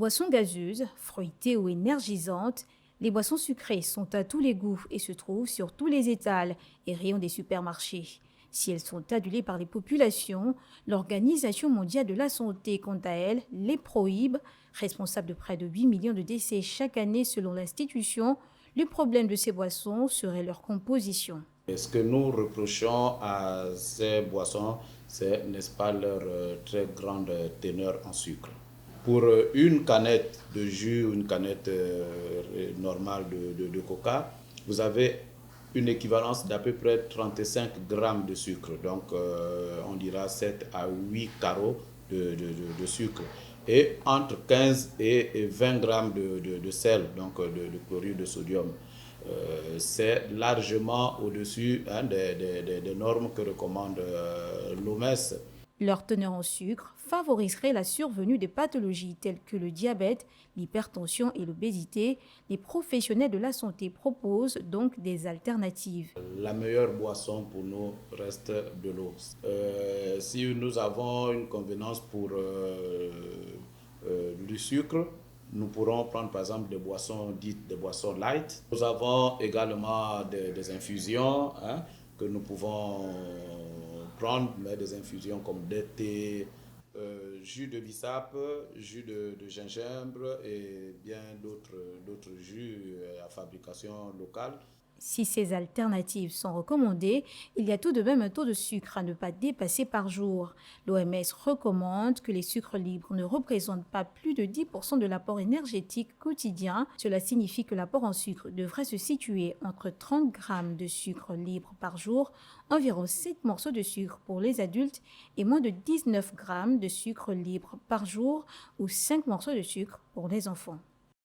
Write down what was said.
Boissons gazeuses, fruitées ou énergisantes, les boissons sucrées sont à tous les goûts et se trouvent sur tous les étals et rayons des supermarchés. Si elles sont adulées par les populations, l'Organisation mondiale de la santé, quant à elle, les prohibe, responsable de près de 8 millions de décès chaque année selon l'institution. Le problème de ces boissons serait leur composition. Et ce que nous reprochons à ces boissons, c'est, n'est-ce pas, leur très grande teneur en sucre. Pour une canette de jus ou une canette normale de coca, vous avez une équivalence d'à peu près 35 grammes de sucre. Donc, on dira 7 à 8 carreaux de sucre. Et entre 15 et 20 grammes de sel, donc de chlorure de sodium. C'est largement au-dessus des normes que recommande l'OMS. Leur teneur en sucre favoriserait la survenue de pathologies telles que le diabète, l'hypertension et l'obésité. Les professionnels de la santé proposent donc des alternatives. La meilleure boisson pour nous reste de l'eau. Si nous avons une convenance pour du sucre, nous pourrons prendre par exemple des boissons dites des boissons light. Nous avons également des infusions que nous pouvons prendre, mais des infusions comme des thés, jus de bissap, jus de gingembre et bien d'autres jus à fabrication locale. Si ces alternatives sont recommandées, il y a tout de même un taux de sucre à ne pas dépasser par jour. L'OMS recommande que les sucres libres ne représentent pas plus de 10% de l'apport énergétique quotidien. Cela signifie que l'apport en sucre devrait se situer entre 30 grammes de sucre libre par jour, environ 7 morceaux de sucre pour les adultes et moins de 19 grammes de sucre libre par jour ou 5 morceaux de sucre pour les enfants.